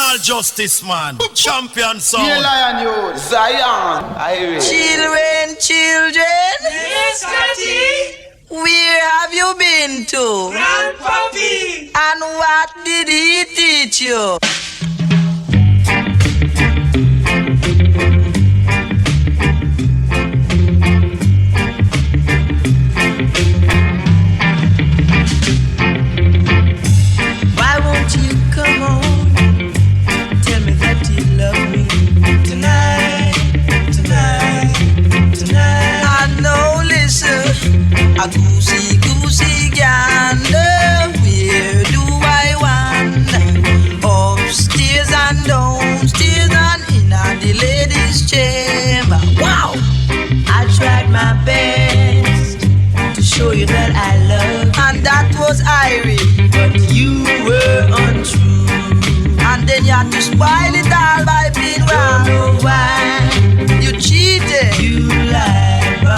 Original Justice Man, champion sound. Yeah, Lion Youth, Zion, Irie. Children. Yes, Daddy. Where have you been to? Grandpappy. And what did he teach you? Why won't you come on? Tell me that you love me tonight. I know, listen. A goosey gander, where do I wander? Upstairs and downstairs and in the ladies' chamber. Wow! I tried my best to show you that I love you, and that was Irie, but you were untrue. And then you had to spoil it all by being wrong. Don't know why you cheated. You lied, bro.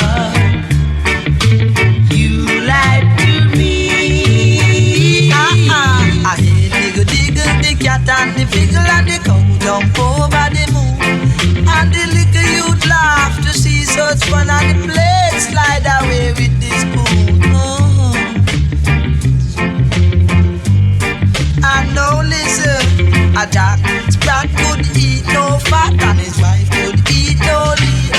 I hear diggle the cat and the fiddle and the cow jump over the moon, and the little youth laugh to see such fun, and the plate slide away with the spoon. I know, listen, a Jack Sprat could eat no fat and his wife could eat no lean,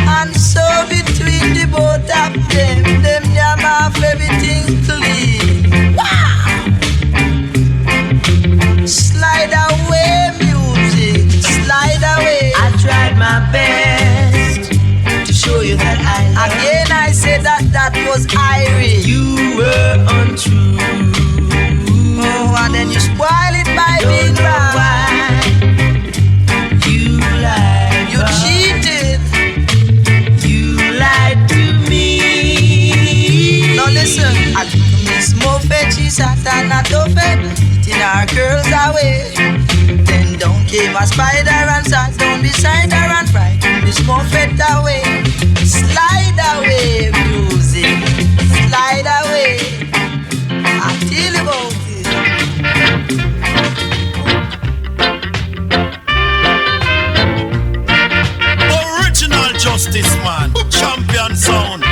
and so between the both of them jam off everything clean. Wow! Slide away, music, slide away. I tried my best to show you that I love. Again I said that was Irie. You were untrue. Oh, and then you spoil it by being wrong. You lied. You cheated. You lied to me. Now listen, I miss more fetchy Satan at the in our girls away. Then down came a spider and sat down beside her and frightened this Muffet away. Slide away, music, slide away. I tell you about it. Original Justice Man, champion sound.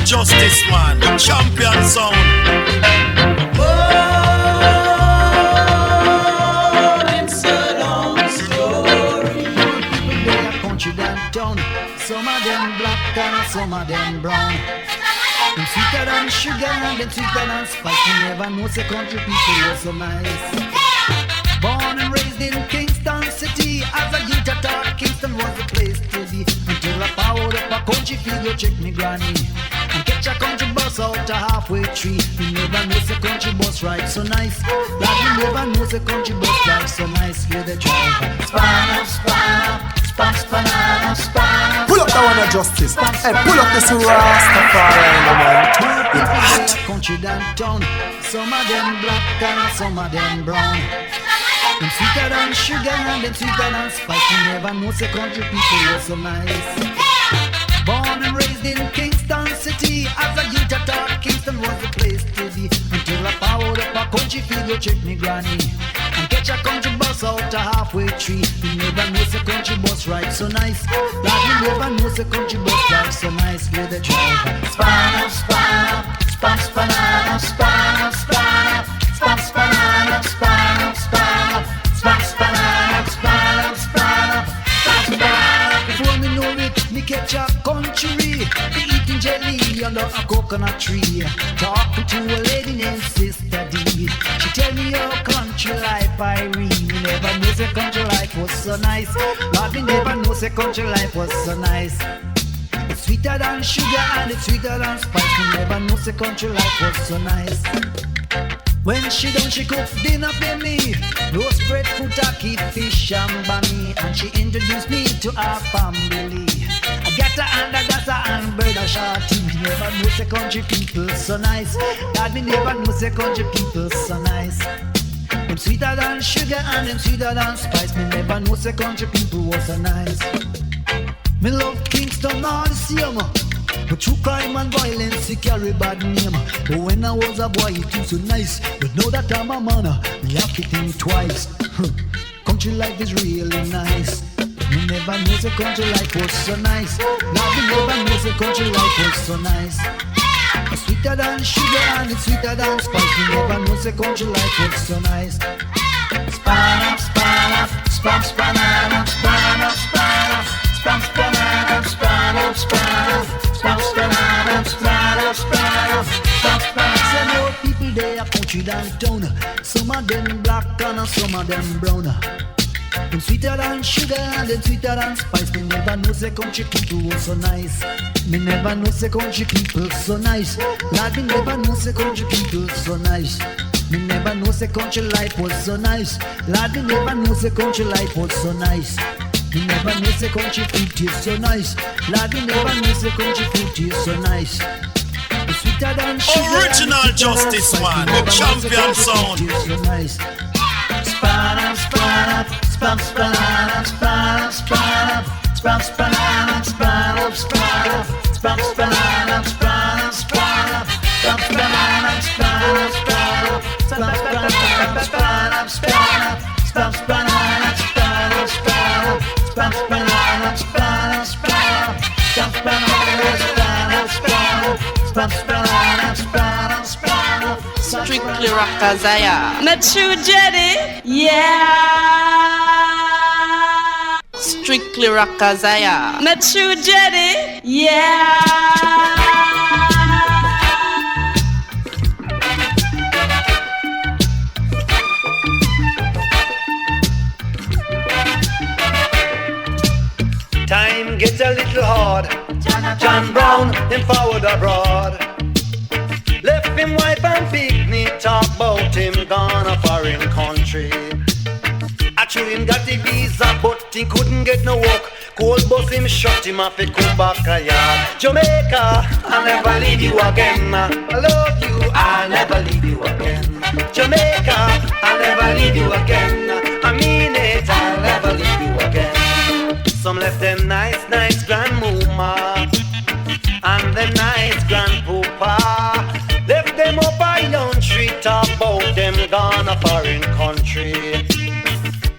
Justice Man, champion sound. Oh, it's a long story. They are country downtown. Some of them black and some of them brown. Them sweeter than sugar and them sweeter than spice. You never know the country people were so nice. Born and raised in Kingston City, as a youth I thought Kingston was the place to be. Until I powered up a country figure check me granny and kept catch a country bus out a halfway tree. You never know the country bus ride so nice. Lord, you never know the country bus ride so nice. Hear the driver. Span up, span up, span, span up, span up. Pull up that one of justice. Hey, pull up this Rastafari, man. People in the country downtown. Some of them black and some of them brown. Them sweeter than sugar and them sweeter than spice. You never know the country people were so nice. Born and raised in Kingston City. As a youth I thought Kingston was the place to be. Until I powered up a country field to check me granny. And catch a country bus out a halfway tree. You never know the country bus ride so nice. Lord, you never know the country bus ride so nice. Hear the driver. Span up, span up, span, span up, span up, span up, span, span up, span up, span up, span, span up, span up, span up, span, span up. Before me know it, me catch a country. Me eating jelly under a coconut tree. Talking to a lady named Sister D. She tell me your country life I read. Me never knew the country life was so nice. Lord, me never knew the country life was so nice. It's sweeter than sugar and it's sweeter than spice. Me never knew the country life was so nice. When she done, she cook dinner for me. Roast breadfruit, turkey, fish and bunny. And she introduced me to her family. I got her and I got her and bird a shorty. Me never knew the country people so nice. God, me never knew the country people so nice. Them sweeter than sugar and them sweeter than spice. Me never knew the country people was so nice. Me love Kingston all the same. But true crime and violence, it carry bad name. But when I was a boy, it was so nice. But now that I'm a man, me have to think twice. Country life is really nice. Me never knew the country life was so nice. Now me never knew the country life was so nice. It's sweeter than sugar and it's sweeter than spice. Me never knew the country life was so nice. Span up, span up, span, span up, span up, span up, span, span up, span up, span up. Stop, stop, stop, stop, stop. Some more people they are country downtown. Some of them black and some of them brown. Them sweeter than sugar and them sweeter than spice. Me never know the country people was so nice. Me never know the country people so nice. Lord, me never know the country people so nice. Me never know the country life was so nice. Lord, me never know the country life was so nice. Me never knew the country food tastes so nice. Lord, me never knew the country food tastes so nice. It's sweeter than sugar. Original Justice Man, champion sound. So nice. Span up, span up, span, span up, span up, span up, span, span up, span up, span up, span, span up, span up, span up, span, span up, span up, span up, span, span up, span up, span up, span, span up, span up, span up. Span, span up, span up, span up, span, span up, span up, span up, span, span up, span up, span up. Strictly Rockazaya. Not true, Jenny? Yeah. Strictly Rockazaya. Not true, Jenny? Yeah. Time gets a little hard. John Brown, him forward abroad. Left him wife and picnic, talk about him gone a foreign country. Actually him got the visa, but he couldn't get no work. Cold bus him shut him off, he come back a yard. Jamaica, I'll never leave you again. I love you, I'll never leave you again. Jamaica, I'll never leave you again. I mean it, I'll never leave you again. Some left them nice grandmama and them nice grandpapa. Left them up island tree, talk about them gone a foreign country.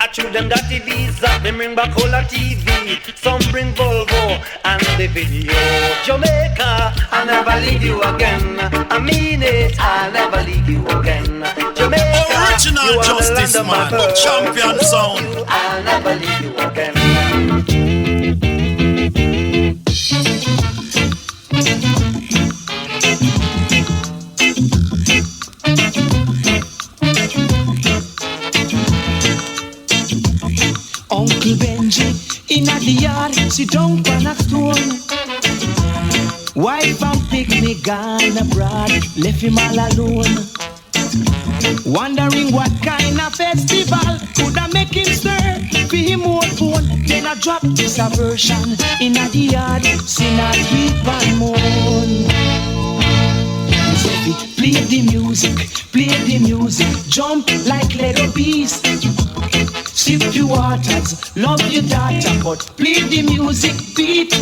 I chew them dirty visa, them bring back all the TV. Some bring Volvo and the video. Jamaica, I'll never leave you again. I mean it, I'll never leave you again. Jamaica, Original you are Justice the land of Man, my birth. champion sound. I'll never leave you again. Uncle Benji in the yard, sit down on a stone. Wife and picnic wine abroad, left him all alone. Wondering what kind of festival coulda make him stir for him old phone. Then I drop this a version in a the yard, sing a weep and moan. Play the music, jump like little beast. Sip your waters, love your daughter, but play the music beat.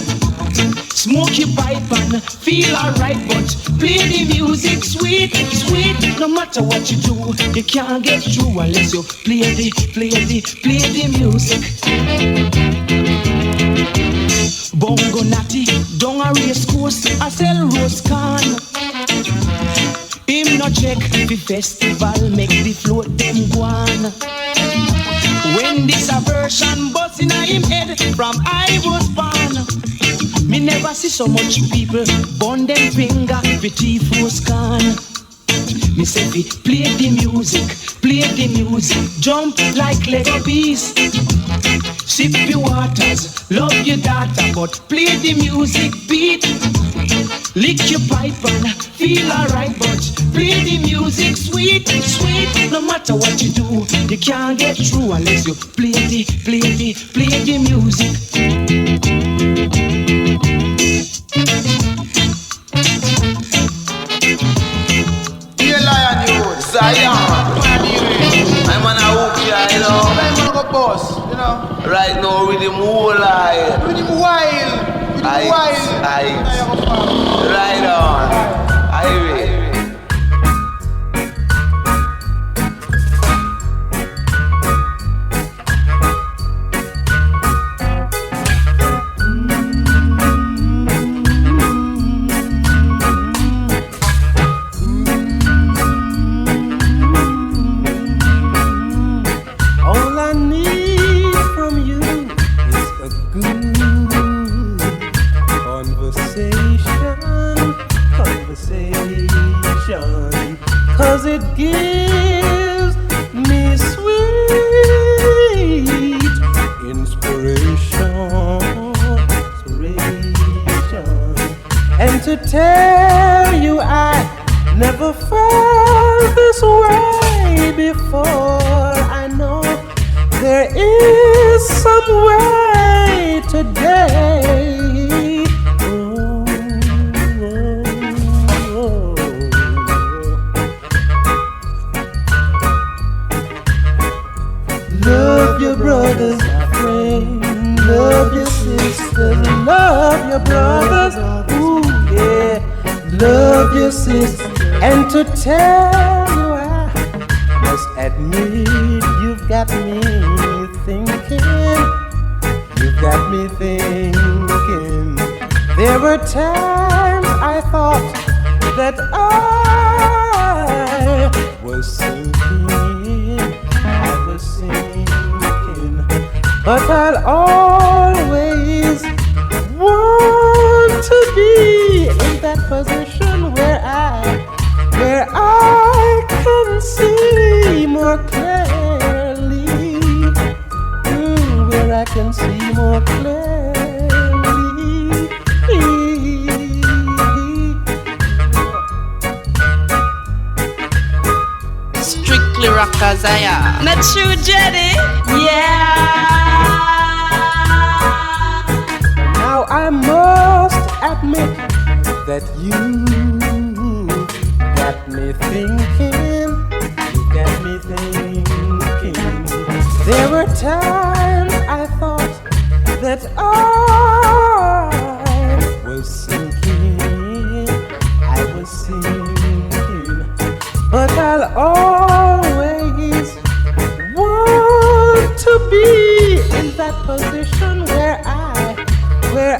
Smoke your pipe and feel alright, but play the music sweet, sweet. No matter what you do, you can't get through unless you play the music. Bongo natty, down a race course, I sell rose can. Him no check the festival, make the float them go on. When this a version bust in him head from I was born, me never see so much people burn them finger with T4 scan. Me say play the music, jump like Lego beast. Sip your waters, love your daughter, but play the music beat. Lick your pipe and feel alright, but play the music sweet, sweet. No matter what you do, you can't get through unless you play the music. Zion, I'm on a hook here, you know. I'm on a boss, you know. Right now, with him whole eye. With him wild. Right on. Highway. It gives me sweet inspiration, and to tell you I never felt this way before. I know there is some way today. Love your brothers, friend. Love your sisters. Love your brothers. Ooh, yeah. Love your sisters. And to tell you, I must admit, you've got me thinking. You've got me thinking. There were times I thought that I was sinking. But I'll always want to be in that position where I can see more clearly, where I can see more clearly. Strictly Rockazaya. Not true, Jenny? Yeah. Now I must admit that you got me thinking. You got me thinking. There were times I thought that I was sinking. I was sinking. But I'll always want to be in that position where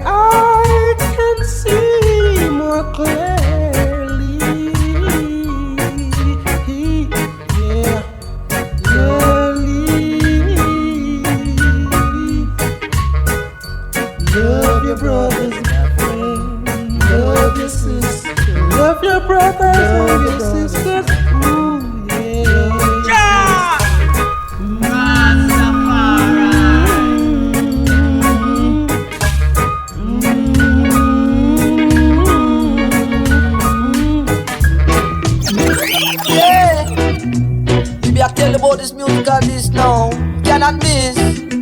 I can see more clearly. Yeah, clearly. Love your brothers, my friend. Love your sisters. Love your brothers, love your sisters. Ooh, yeah. of this now. Cannot miss.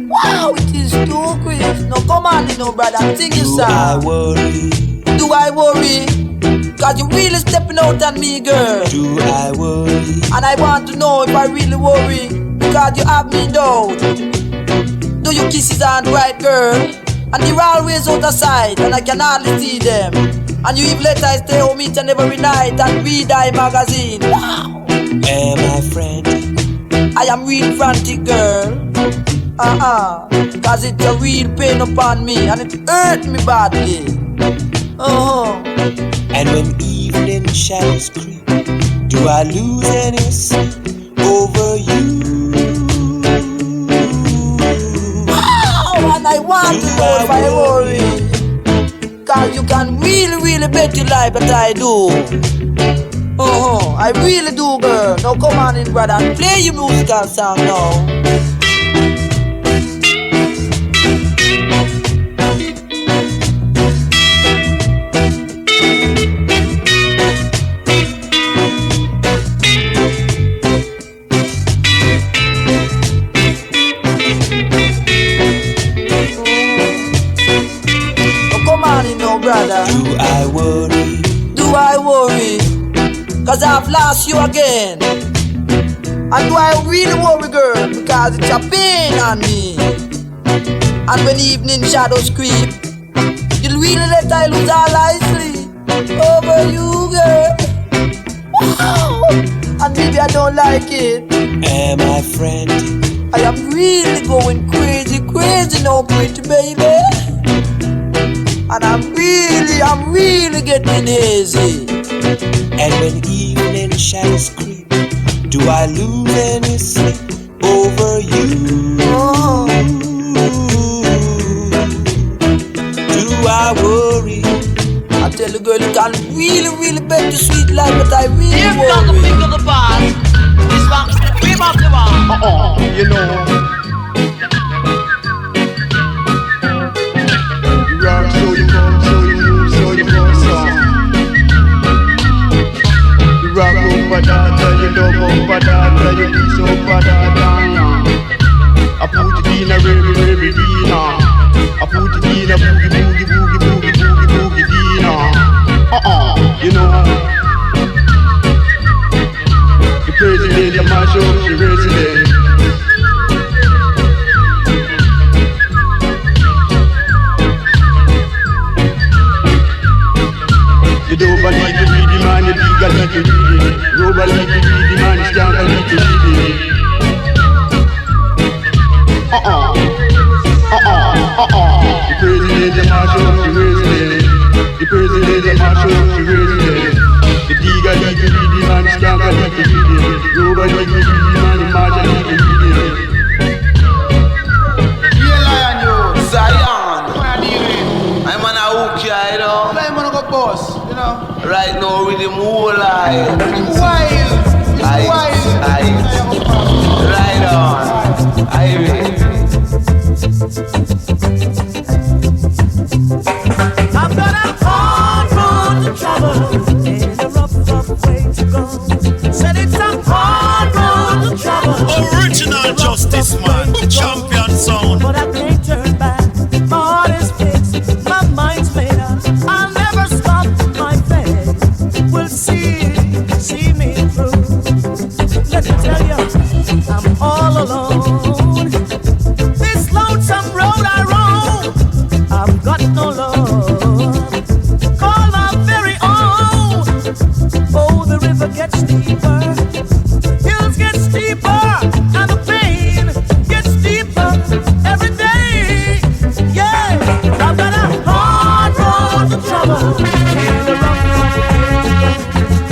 Wow, it is too crisp. No, come on, you know, brother. Sing your song. Do I worry? Cause you really stepping out on me, girl. Do I worry? And I want to know if I really worry. Because you have me down. Do your kisses aren't right, girl? And they're always out of sight, and I can hardly see them. And you even let I stay home each and every night and read thy magazine. Wow! Hey, my friend, I am real frantic, girl. Cause it's a real pain upon me, and it hurt me badly. And when evening shadows creep, do I lose any sleep over you? Wow! And I want to know if I worry. Cause you can really, really bet your life that I do. I really do, girl. Now come on in, brother, and play your musical song now. Brother. Do I worry? Do I worry? Cause I've lost you again. And do I really worry, girl? Because it's a pain on me. And when evening shadows creep, you'll really let I lose all I sleep over you, girl. Wow! And maybe I don't like it. Hey, my friend, I am really going crazy, crazy now, pretty baby. And I'm really getting hazy. And when evening shadows creep, do I lose any sleep over you? Do I worry? I tell the girl you can really bet your sweet life, but I really worry. Here's not the pick of the ball. This one's the cream of the ball. You know. Rock, so you come, so you move, so you go song. You rock over data, you love over data, you kiss over data. I put it in a very dina. I put it in a boogie dina. You know. The president, the mash up, the resident. You don't believe the reading man, you legal like you read it. Robber like the reading man, you can't believe you read it. The president, the mash up, the resident. The president, the mash up, the resident. The digger like the reading man, you can't believe you read it. Robber like the reading man, you mash up, you read it. Yeah, lion, you. Zion. I'm on a hook, you know. I'm on a go boss. Right now with the moonlight. Wild. Right on. I've got a hard road to travel and a rough way to go. Said it's a hard road to travel. Original Justice Man, champion sound. But I can't turn back. My heart is fixed, my mind's made up. I'll never stop my faith. We'll see me through. Let me tell you, I'm all alone. This lonesome road I roam, I've got no love. Call my very own. Oh, the river gets deeper, hills get steeper, and the pain gets deeper every day. Yeah, I've got a hard road to travel.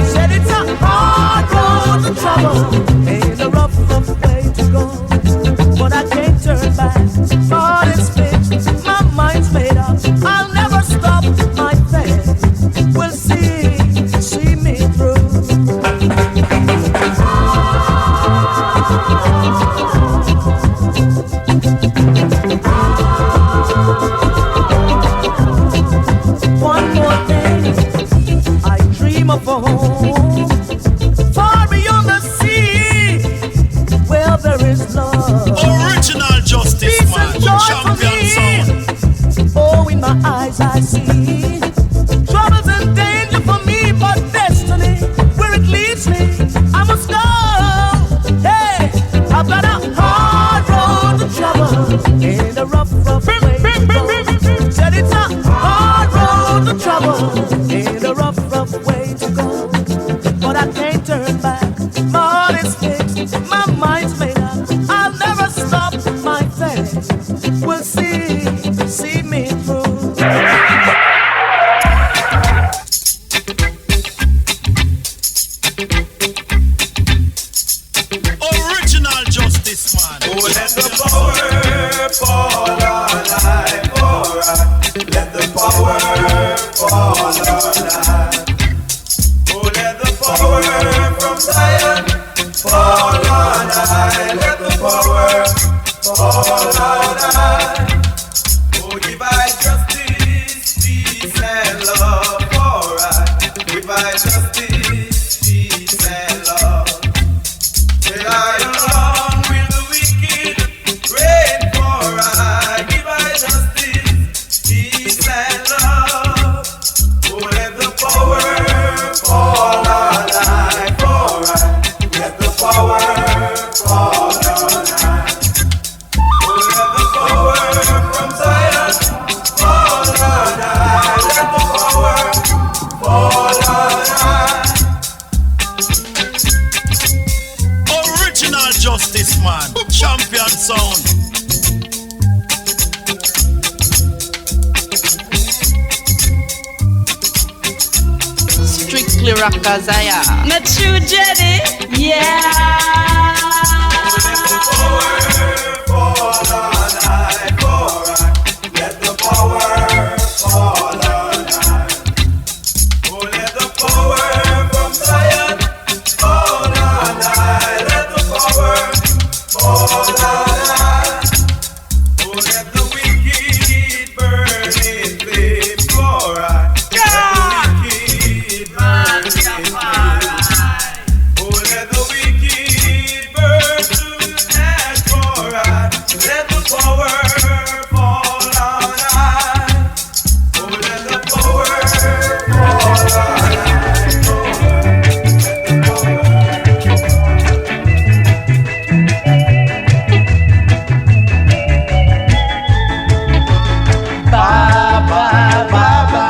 Said it's a hard road to travel, ain't a rough way to go. But I can't turn back. My heart is fixed, my mind's made up. I'll never stop my faith. We'll see me through. One more thing, I dream of a home far beyond the sea, where there is see. Troubles and danger for me, but destiny, where it leads me, I must go. Hey, I've got a hard road to travel and a rough way to go. Said it's a hard road to travel and a rough way to go. But I can't turn back. My heart is fixed, my mind's made up. I'll never stop my faith. We'll see me through. Original justice man. Oh, let the power fall on life, alright. Let the power fall on life. Oh, let the power from Zion fall on life. Let the power fall on life. Oh, give I justice, peace and love, alright. Give I justice, peace and love. Till I along will the wicked reign for I. Give I justice, peace and love. Oh, let the power fall on life, alright. Let the power fall on life. Oh, let the power from Zion fall on life. Let the power fall on life. Original justice man. Champion sound. Strictly rockers, I am. Not true, Jenny? Yeah. Let the power fall on life, alright. Let the power fall on life. Oh, let the power from Zion fall on life. Let the power fall on life. Oh, let the wicked burn in flames, alright. Let the wicked burn in flames. Oh, let the wicked burn to ash, alright. Let the power fall on high. Oh, let the power fall on high. Baba, Baba,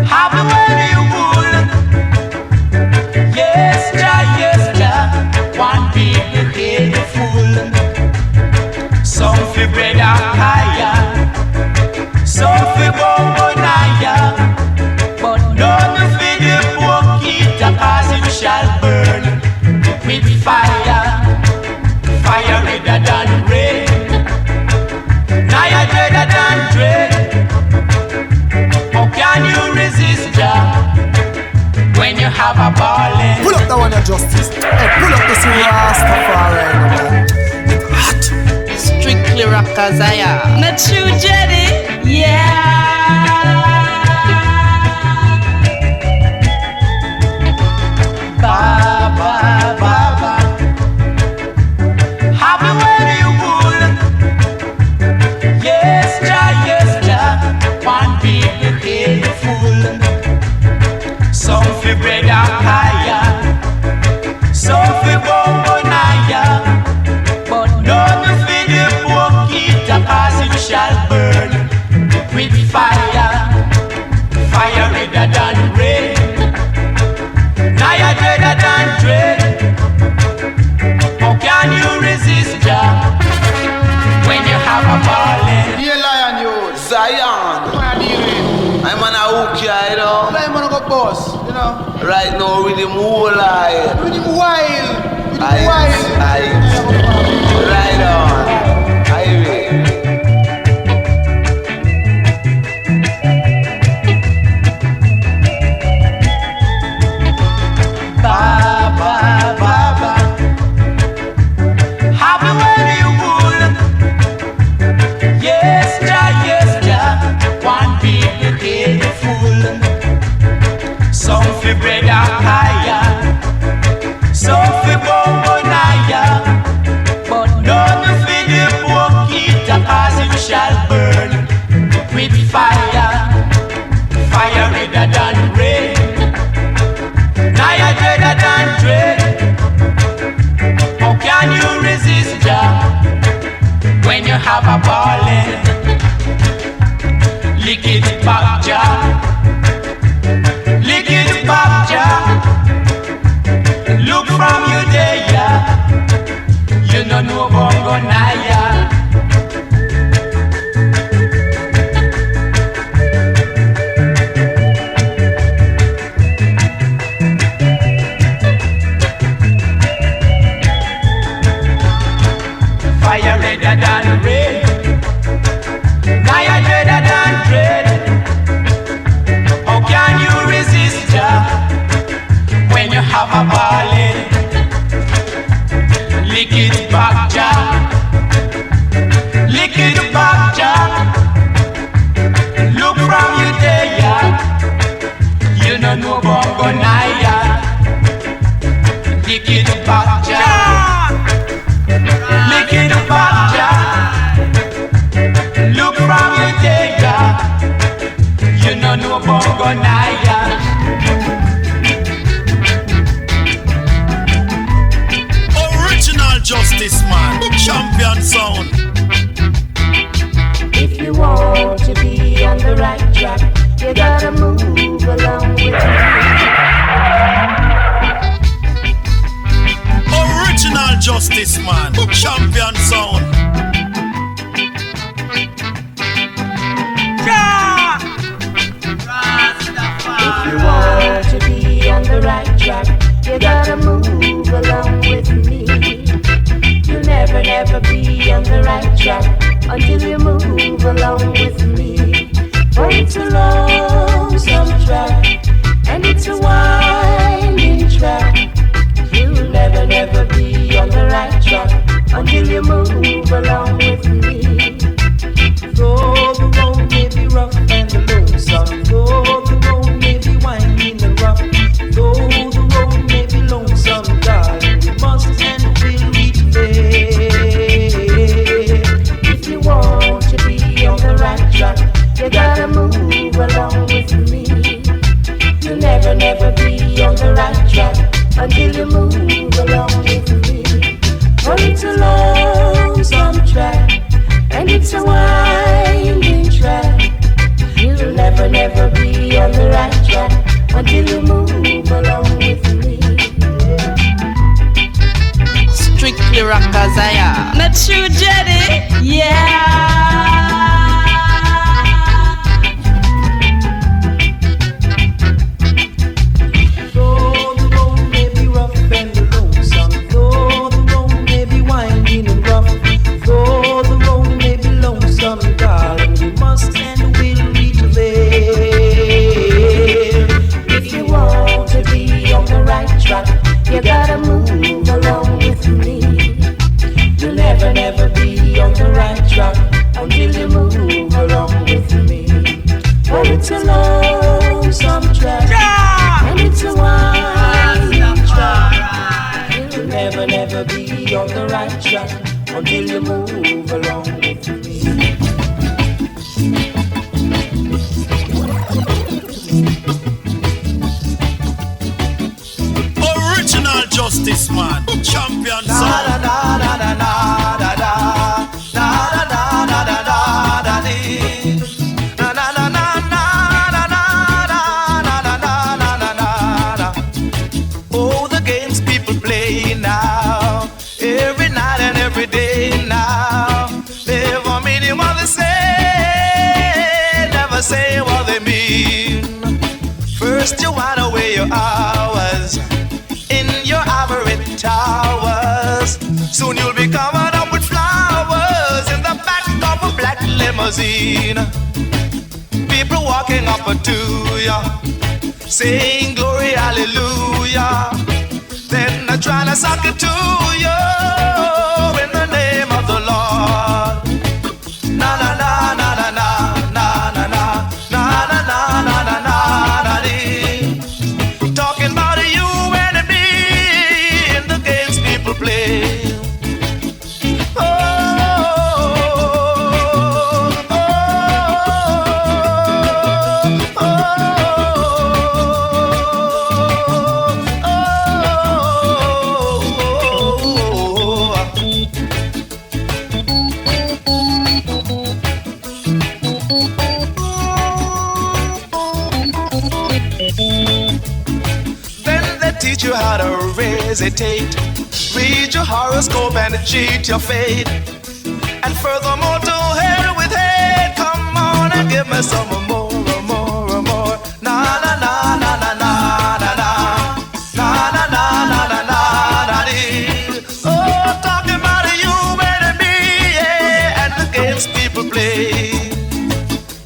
have it when you would. Yes, Jah, one people get the fool. Some fi bread and kaya, some fi bonbonaya, but none fi the poor kid, cause it shall burn with fire, fire redder than rain. Now you're dreader than dread. How can you resist Jah when you have a ballin'? Pull up that one, your justice. Hey, pull up this Rastafari, man. Hot. Strictly rockers, I am. Not true, Jenny? Yeah. Baba, Baba, have it when you would. Yes, Jah, one people get the fool. Some fi bread and kaya, some fi bonbonaya, but none fi the poor kid, cause it shall burn with fire, fire redder than rain. Now you're dreader than dread. How can you resist Jah when you have a ballin'? Yeah, lion, you. Zion. I'm on a hook, you know. I'm gonna go boss, you know. Right now, with him whole eye. With him wild. With him Right on. Highway. Baba, Baba, have it when you would. Yes, Jah, one people get the fool. Some fi bread and kaya, some fi bonbonaya, bongonaya. Fire redder than red, fire redder than red. How can you resist ya when you have a ballad? Lick it back, ja. Lick it back, ja. Look from you there, yeah. You don't know bongonaya. Lick it back, ja. Lick it back, ja. Look from you there, yeah. You don't know bongonaya. Original Justice Man, champion sound. If you want to be on the right track, you gotta move along with me. Original Justice Man, champion sound. If you want to be on the right track, you gotta move along with me. You'll never, never be on the right track until you move along with me. For it's a lonesome track, and it's a winding track. You'll never, never be on the right track until you move along with me. Though the road may be rough and lonesome, though the road may be winding and rough, though the road may be lonesome, darling, we must and will reach there. If you want to be on the right track, you gotta move along with me. You'll never, never be on the right track until you move along with me. For it's a lonesome track, and it's a winding track. You'll never, never be on the right track until you move along with me. Strictly rockers, I am. Not true, Jenny? Yeah. Though the road may be rough and lonesome, though the road may be winding and rough, though the road may be lonesome, darling, we must and will reach there. If you want to be on the right track, you gotta move along with me. You'll never, never be on the right track until you move along with me. For it's a lonesome track, and it's a winding track. You'll never, never be on the right track until you move along with me. Original Justice Man, champion sound. Oh, the games people play now, every night and every day now. Never meaning what they say, never say what they mean. First you want away your hours in your ivory towers. Soon you'll be covered up with flowers in the back of a black limousine. People walking up to you, saying glory, hallelujah. Then they're trying to suck it to you in the name of the Lord. Na na na na na na na na na na na na na na na dee. Talking about you and me in the games people play. Then they teach you how to hesitate, read your horoscope and cheat your fate. And furthermore, to hell with hate. Come on and give me some more. Na na na na na na na na na na na na na na dee. Oh, talking about you and me, yeah, and the games people play.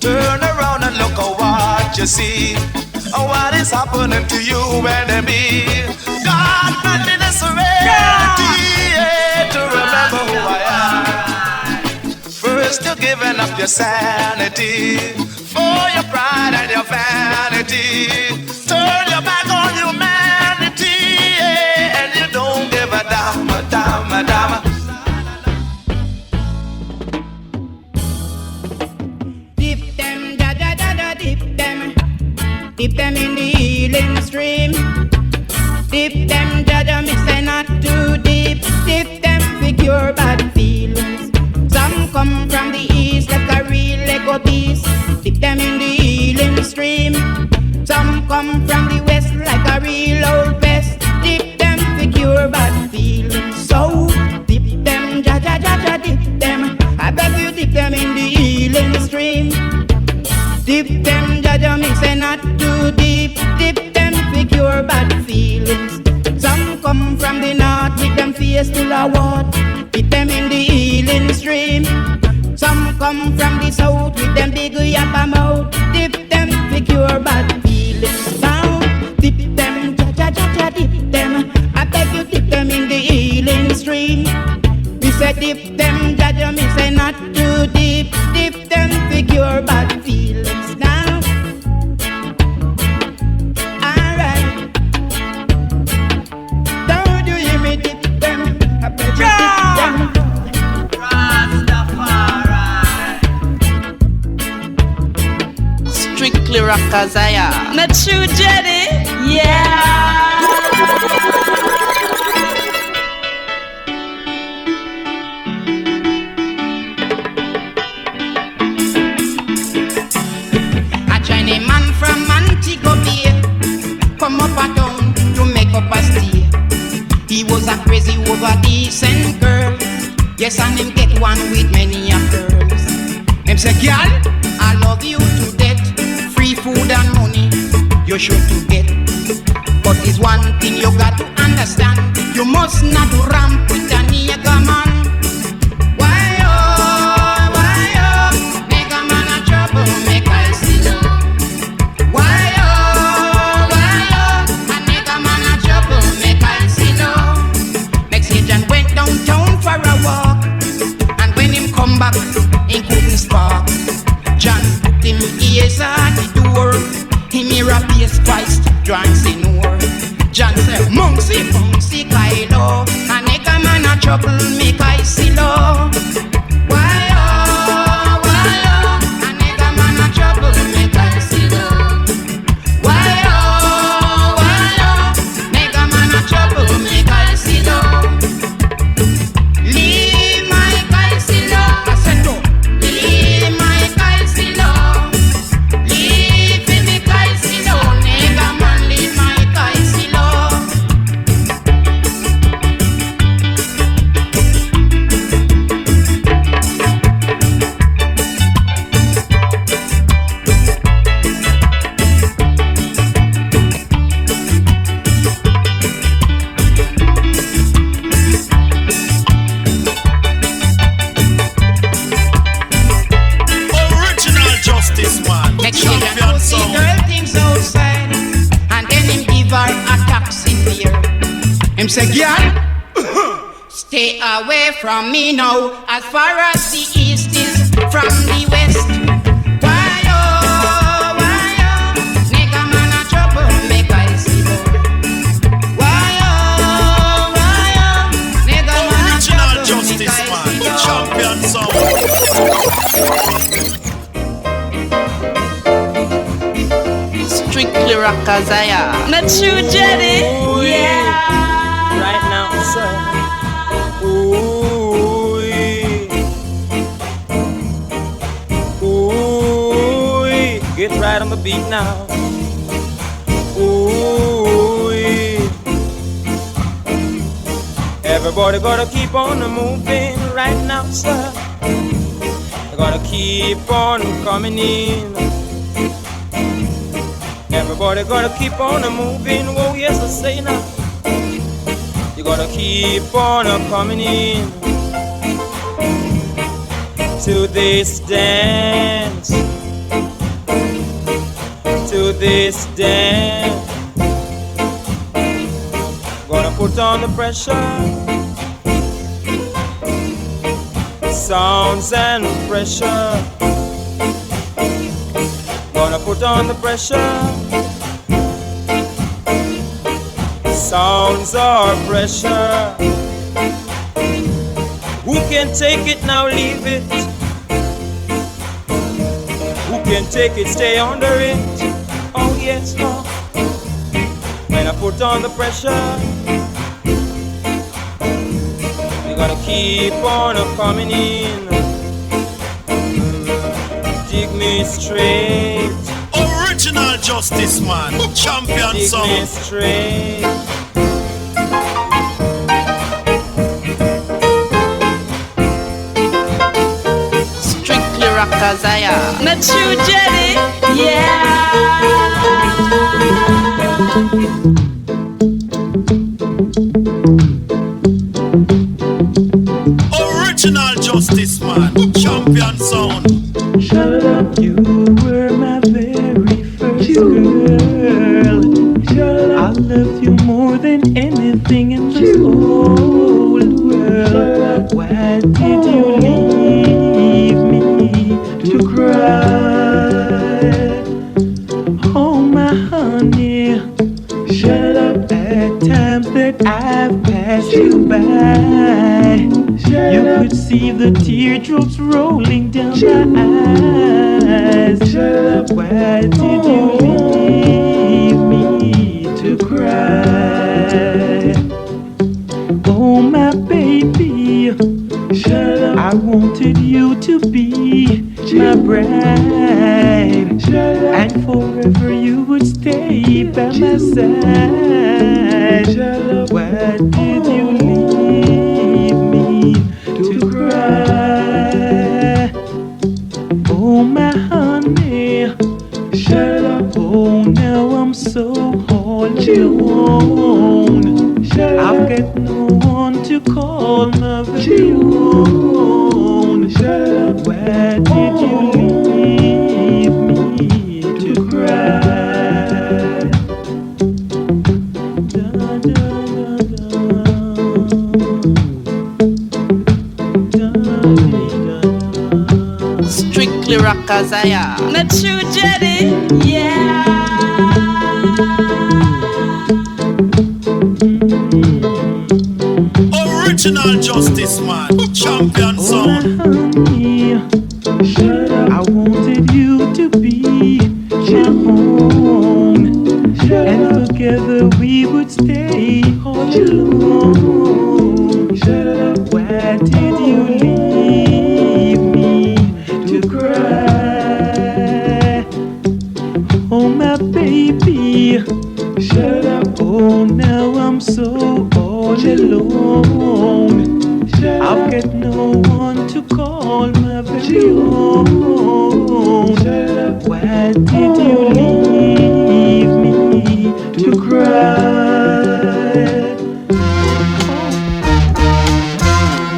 Turn around and look at what you see. Oh, what is happening to you and me? God, grant me the serenity, yeah, to remember who I am. First, you're giving up your sanity for your pride and your vanity. Turn your back on humanity, yeah, and you don't give a damn, a damn, a damn. Dip them, da da da da, dip them in the healing stream. Dip them, Jaja, me say not too deep. Dip them, figure bad feelings. Some come from the east like a real Lego beast. Dip them in the healing stream. Some come from the west like a real old best. Dip them, figure bad feelings. So, dip them, Jaja, Jaja, dip them. I beg you, dip them in the healing stream. Dip them, Jaja, me say not too deep. Dip them, figure bad feelings. Some come from the north with them face full of water. Dip them in the healing stream. Some come from the south with them big yappa mouth. Dip them, figure bad feelings. Now, dip them, Jaja, Jaja, dip them. I beg you, dip them in the healing stream. Me say dip them, Jaja, me say not too deep. Dip them, figure bad feelings. Now, alright. Don't you hear me dip them? I beg you, dip them. Strictly Rockazaya. Not true, Jenny? Yeah. A Chinese man from Montego Bay come up a town to make up a stay. He was a crazy over decent girl. Yes, and him get one with many a girls. Him say, girl, I love you to death. Free food and money you should to get. But there's one thing you got to understand. You must not ramp with a nigga man. Why oh, nigga man a trouble, make I see no. Why oh, a nigga man a trouble, make I see no. Next agent went downtown for a walk, and when him come back, he couldn't spark. John put him ears at the door. Him hear a bass voice, John say no. John say, Munksy, Munksy, Kylo. A nigga man a trouble, make I see low. Why oh, a nigga man a trouble, make I see low. Why oh, nigga man a trouble, make I see low. Leave my guy see low. I said no. Leave my guy see low. Leave me guy see low. Nigga man, leave my guy see low. Original Justice Man. Make sure Champion that pussy sound. girl thinks outside, and then him give her a taxi fare. Him say, girl, stay away from me now, as far as the east is from the west. Why oh, nigga man a trouble, make I see low. Why oh, nigga man a Original trouble, make Justice I Man. see low. Champion sound. Strictly Rockazaya. Not true, Jenny? Yeah. Right now, sir. Ooh, get right on the beat now. Ooh, Everybody gotta keep on moving right now, sir. You gotta keep on coming in. Everybody gotta keep on moving. Oh yes, I say now. You gotta keep on coming in to this dance, to this dance. Gonna put on the pressure, sounds and pressure. Gonna put on the pressure, sounds or pressure. Who can take it now, leave it? Who can take it, stay under it? Oh yes, no. When I put on the pressure, you gotta keep on coming in. Dig me straight. Original Justice Man, champion dig song. Dig me straight. Strictly Rockazaya. Not true, Jenny? Yeah. Original Justice Man, champion sound. Shut up, you were my very first girl. I loved you more than anything in this whole world. Why did you leave me to cry? Oh my honey, shut up. At times that I've passed you by, you could see the teardrops rolling down my eyes. Why did you leave me to cry? Oh my baby, I wanted you to be my bride, and forever you would stay by my side. Why did you leave me to cry? Oh my honey, shut up. Oh now I'm so all alone. I've got no one to call my very own. Why did you leave me to cry? Strictly Rockazaya. Not true, Jenny? Yeah. Original Justice Man, champion sound. I wanted you to be my own, and together we would stay all alone. Why did you leave me to cry? Oh my baby, shut up. Oh now I'm so all alone. I've got no one to call my very own. Why did you leave me to cry?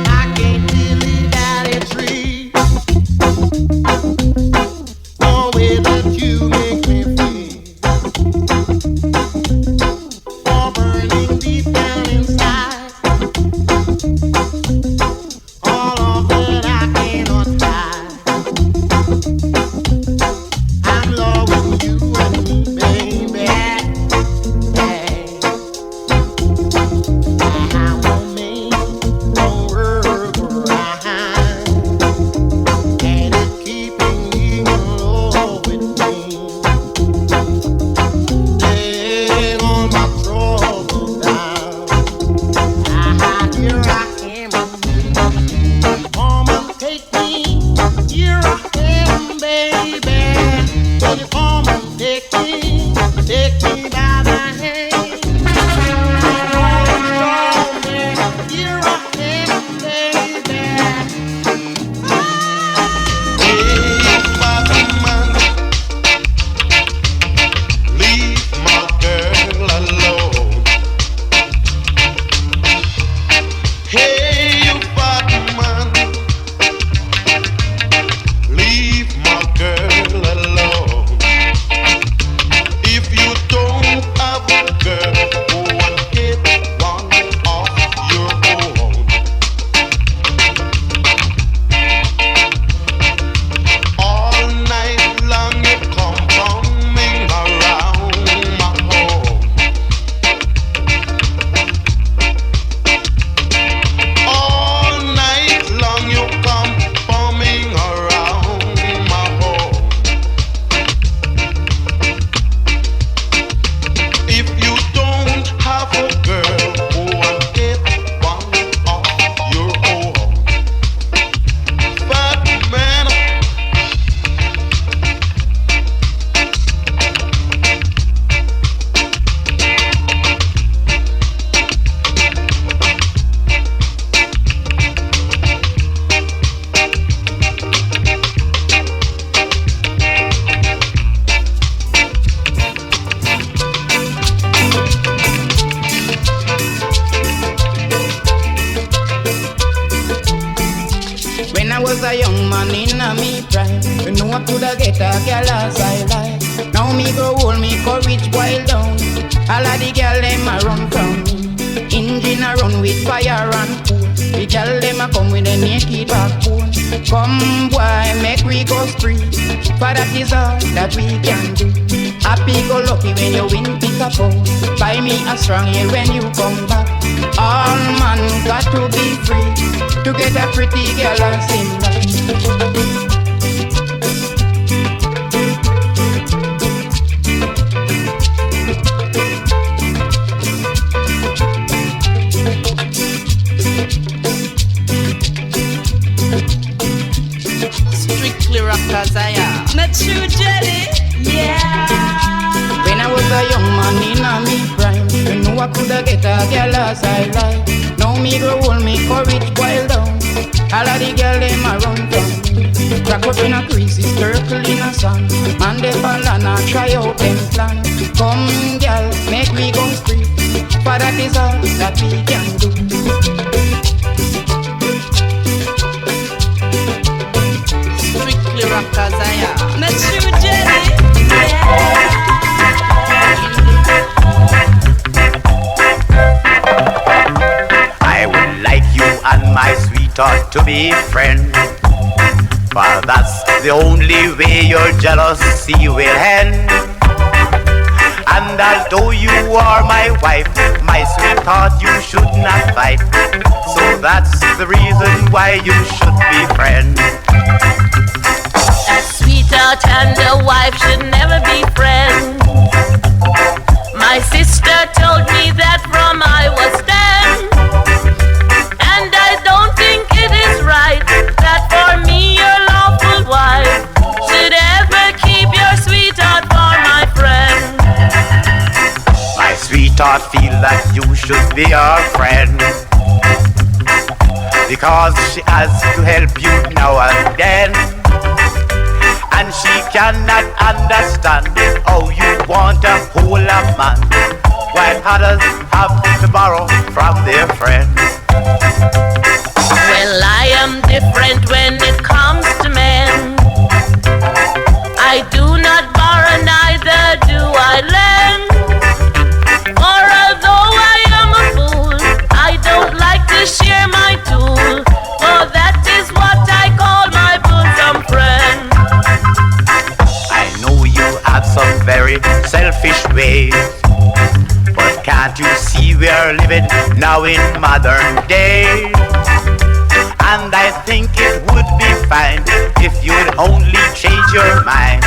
I can't believe that it's real. The way that you make me feel. Oh, burning deep down inside. All of that I cannot hide. When I was a young man in a me prime, you know I coulda get a girl as I like. Now me go hold me courage boil down. All of the girl them a run from me. Engine a run with fire and cool. The girl them a come with a naked backbone. Come boy, make we go spree. For that is all that we can do. Happy go lucky when you win pick up phone. Buy me a strong ear when you come back. All man got to be free to get a pretty girl and sing back. Cause I am not true jelly, yeah. When I was a young man in a me prime, you know I coulda get a girl as I like. Now me grow old, me courage boil down. All of the girl them a run down. Crack up in a crease, circle in a sand. Man they fall and a try out them plan. Come girl, make we go free. For that is all that we can do. Rockers I am not true jelly, yeah. I would like you and my sweetheart to be friends, for that's the only way your jealousy will end. And although you are my wife, my sweetheart, you should not fight. So that's the reason why you should be friends. A sweetheart and a wife should never be friends. My sister told me that from I was 10, and I don't think it is right that for me your lawful wife should ever keep your sweetheart for my friend. My sweetheart feel that you should be her friend, because she has to help you now and then. And she cannot understand how you want to hold a man while others have to borrow from their friends. Well, I am different when it comes to men. I do not borrow, neither do I lend. For although I am a fool, I don't like to share my tool. For that is what I call my bosom friend. Some very selfish ways, but can't you see we're living now in modern days? And I think it would be fine if you'd only change your mind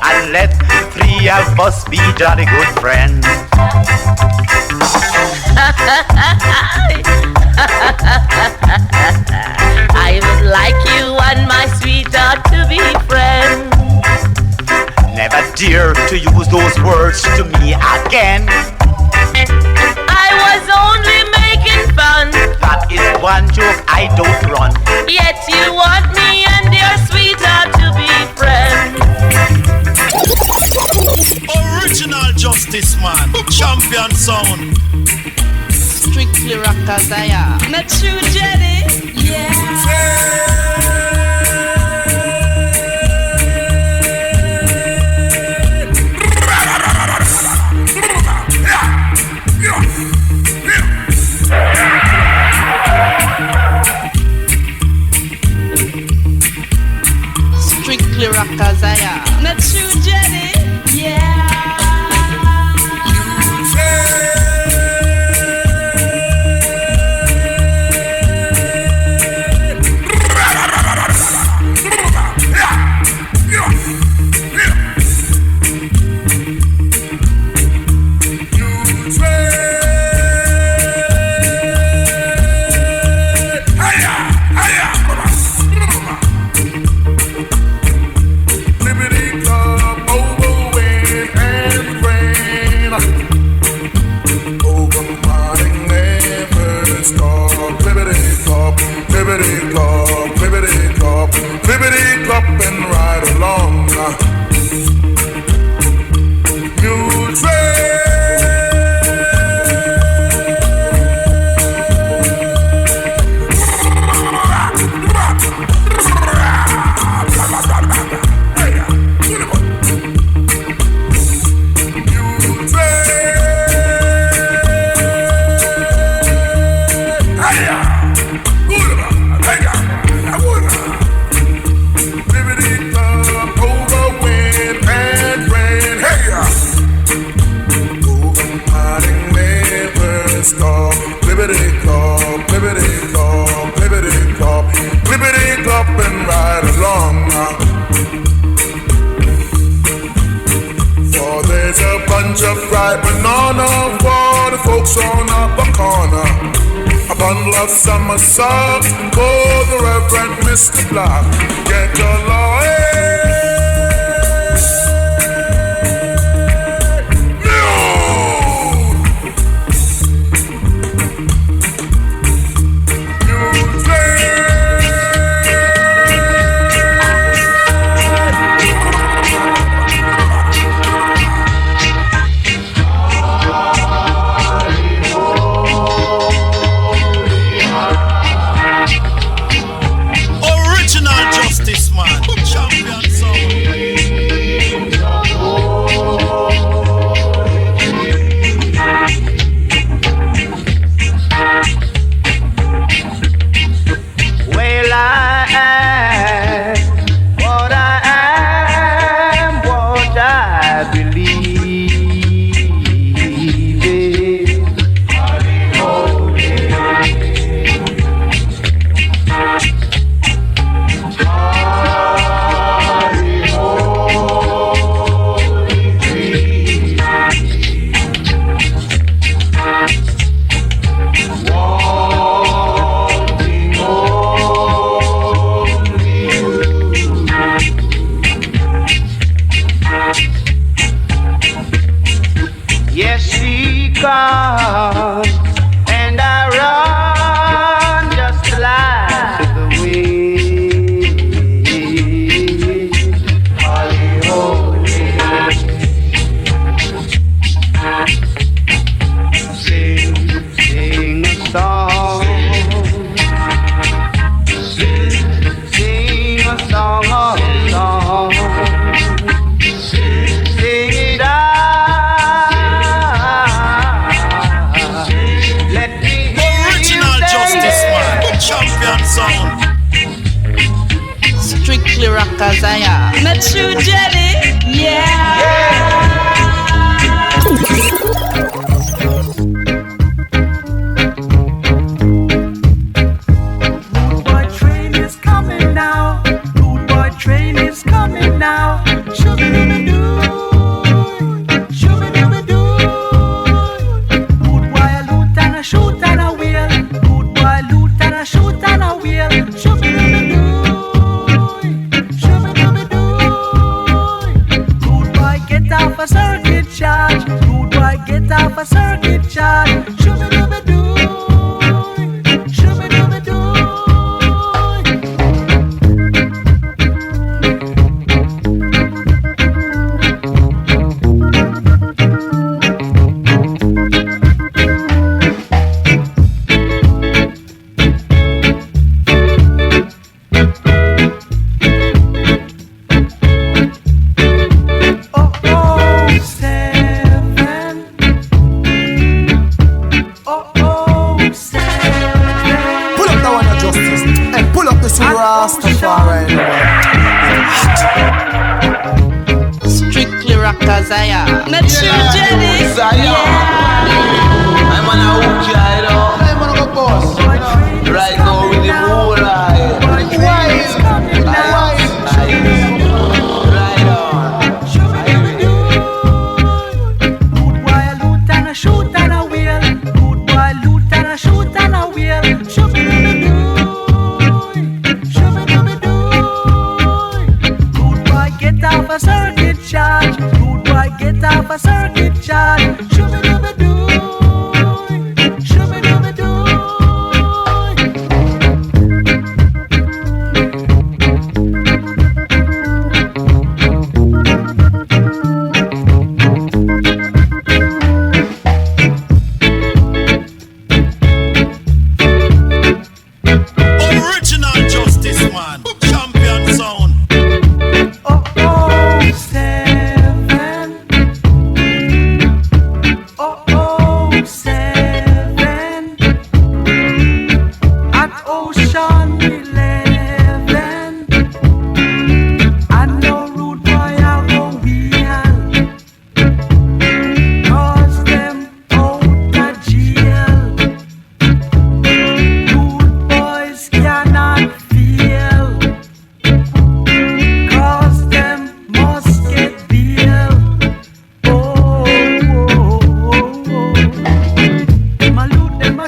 and let the three of us be jolly good friends. I would like you and my sweetheart to be friends. Never dare to use those words to me again. I was only making fun. That is one joke I don't run. Yet you want me and your sweetheart to be friends. Original Justice Man, champion sound. Strictly rockers I am not true jelly, yeah. Strictly rockers I am not true jelly, yeah. Flippity clop and ride along. New train. One love summer songs. Call the Reverend Mr. Black. Get your lawyer.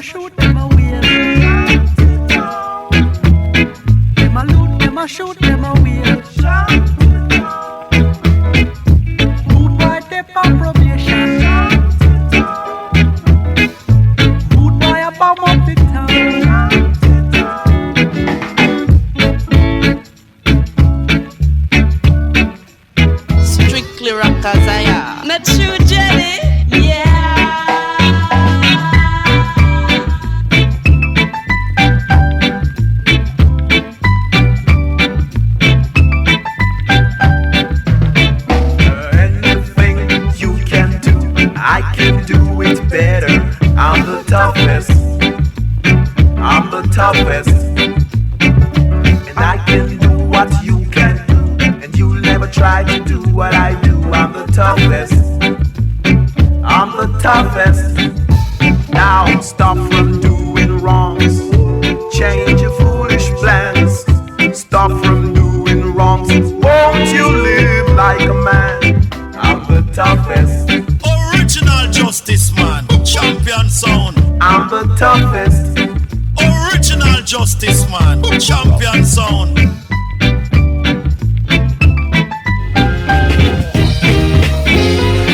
shoot them away. a shoot them away. Rude boy take on probation. Rude boy a bomb up the town. Strictly rockers, I am. Not true, Jenny? Yeah. I can do it better. I'm the toughest. I'm the toughest. And I can do what you can do. And you'll never try to do what I do. I'm the toughest. I'm the toughest. Now stop from doing wrongs. Change your foolish plans. Stop from doing wrongs. Won't you live like a man? I'm the toughest. Original justice man, champion sound. I'm the toughest. Original justice man, champion sound.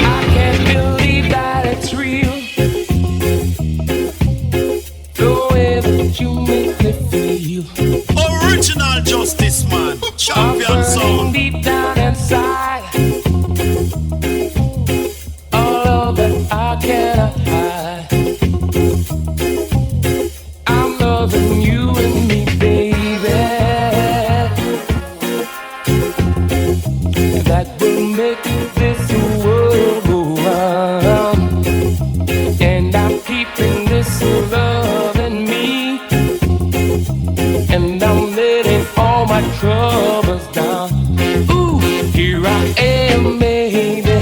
I can't believe that it's real. The way that you make me feel. Original justice man, champion sound. Deep down inside. I cannot hide. I'm loving you and me, baby. That will make this world go round. And I'm keeping this love in me. And I'm letting all my troubles down. Ooh, here I am, baby.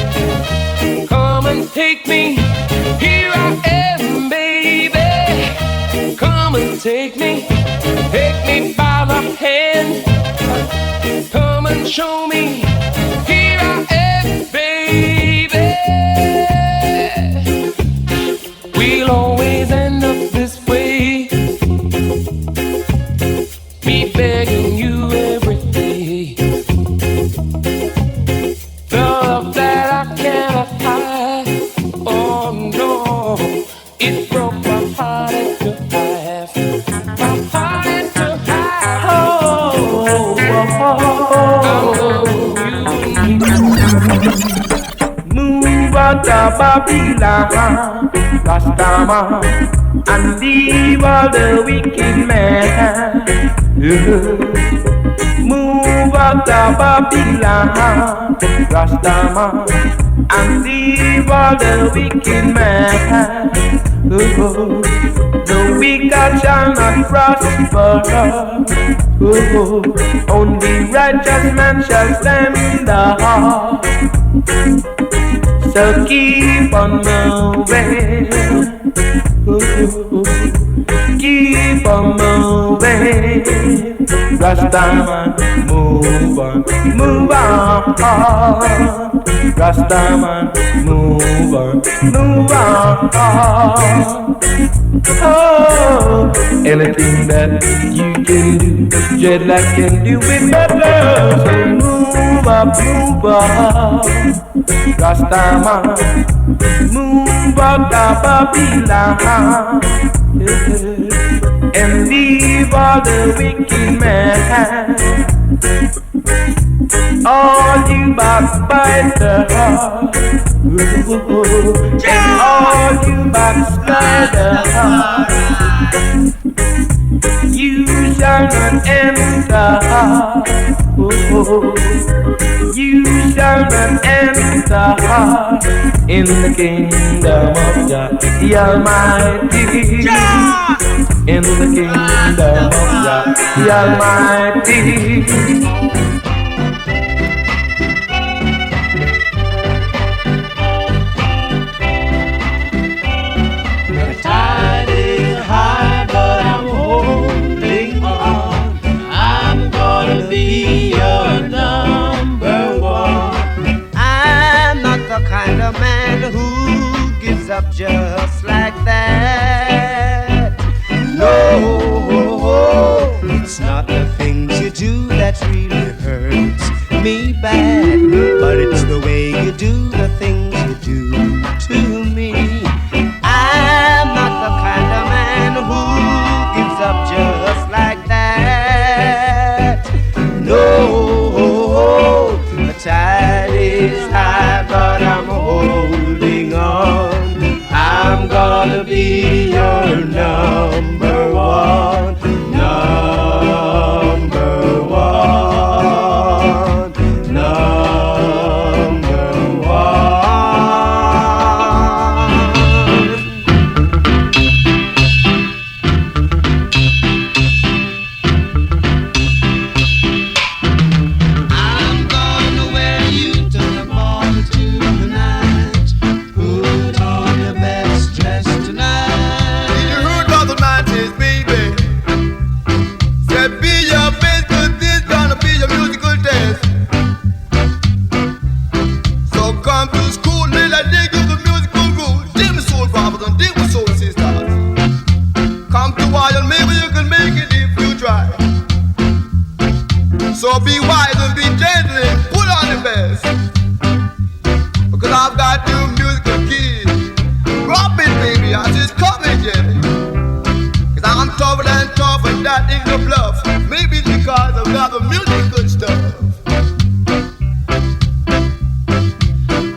Come and take me. Here I am, baby. Come and take me by the hand. Come and show me. Here I am, baby. We'll always end up this way. Me begging you every day. The love that I cannot hide. Oh no, it broke my heart into half. My heart into half. Oh, move out of Babylon, Rastaman, and leave all the wicked men. Move out of Babylon, Rastaman, and leave all the wicked men. The wicked shall not prosper. Only righteous man shall stand up. So keep on moving. Keep on moving. Rastaman, move on, move on. Rastaman, move on, move on. Oh, anything that you can do, Dreadlock can do it better. So move up, Rastaman, move out of Babylon, and leave all the wicked men. All you backbiters, and all you backsliders, you shall not enter. You shall not enter in the kingdom of God, the Almighty. In the kingdom of God, the Almighty. High, but I'm holding on. I'm gonna be your number one. I'm not the kind of man who gives up just like that. No, it's not the things you do that that really hurts me bad. But it's the way you do the things you do to me. I'm not the kind of man who gives up just like that. No, the tide is high, but I'm holding on. I'm gonna be your number one, number one, number one. I'm gonna wear you to the ball tonight. Put on your best dress tonight. Did you heard about the 90s, baby? Said be your best, 'cause this gonna be your musical test. So come to school, let I dig you the musical rules. Dig me soul brothers and dig me soul sisters. Come to Wild, maybe you can make it if you try. So be wise and be gentle and put on the best. Because I've got new musical keys. Drop it, baby, I just come again. Cause I'm tougher than tough and that ain't no bluff. Maybe it's because I've got the musical stuff.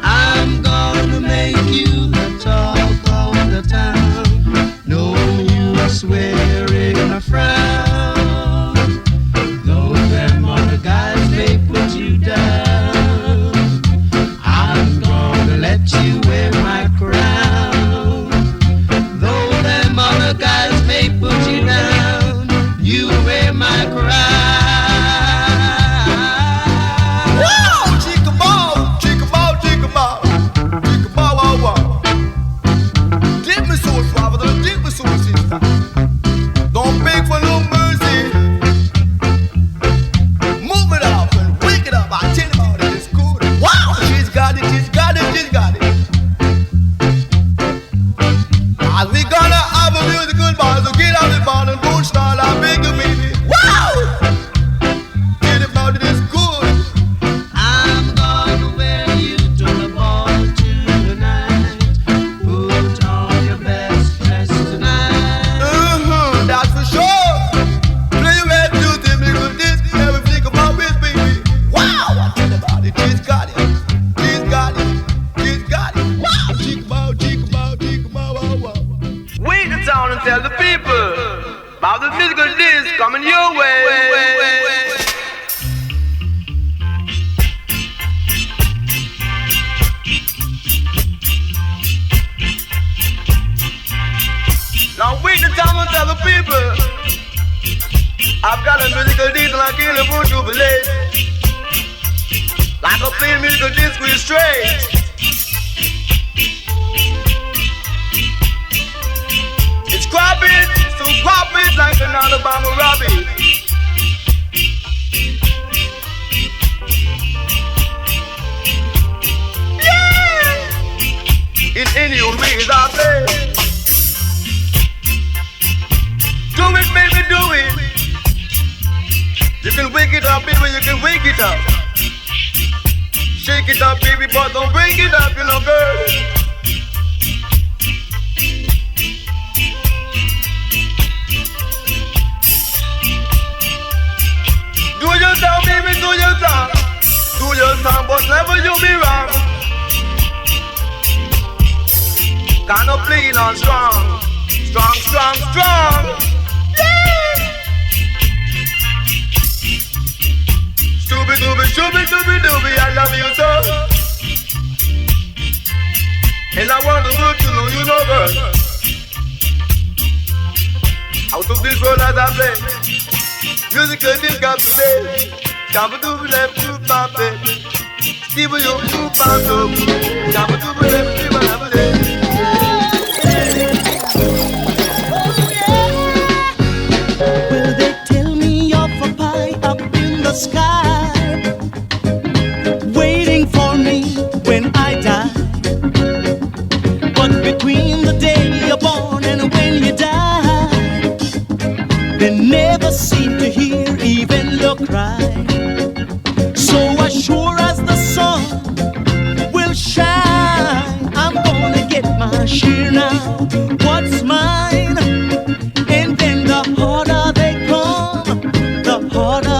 I'm gonna make you the talk of the town. No use wearing a frown. Though them other guys may put you down, I'm gonna let you wear my crown. Though them other guys may put you down, you wear my crown. Wow! Chick-a-bow, chick-a-bow, chick-a-bow. Chick-a-bow, wow, wow. Dig me soul brother, dig me soul sister. Don't beg for no mercy. Move it up and wake it up. I tell you about it, it's good. Wow! She's got it, she's got it, she's got it. Are we gonna have a musical bar? So get out the bar and don't start. I beg you, baby. Wow! Tell you about it, it's good. I'm gonna wear you to the ball tonight. Put on your best dress tonight. That's for sure. Play your head music because this everything about this, baby. Wow! I tell you about it, she's got it. She's got it. She's got it. Wow! Chick-a-bow, chick-a-bow, chick-a-bow, wow, wow. Wait the town and tell the people about the musical disc coming your way. Now wait the town and tell the people I've got a musical disc like in the bush jubilee. Like a plain musical disc with straight. It's grab it, so grab it like an Alabama rabbit. Yeah! In any old ways I play. Do it, baby, do it. You can wake it up, baby, you can wake it up. Shake it up, baby, but don't break it up, you know, girl. Do your song, baby, do your song. Do your song, but never you be wrong. Kind of playing on strong. Strong, strong, strong. Yeah! Stupid, stupid, stupid, stupid, stupid, I love you so. And I want the world to know you know, girl. Out of this world as I play. Music is got to play. Jump to the left, to my bed. Steve, you to my dog. Jump to the left, to my bed. Will they tell me of a pie up in the sky, waiting for me when I die? But between the day you're born and when you die, they never seem to hear even your cry.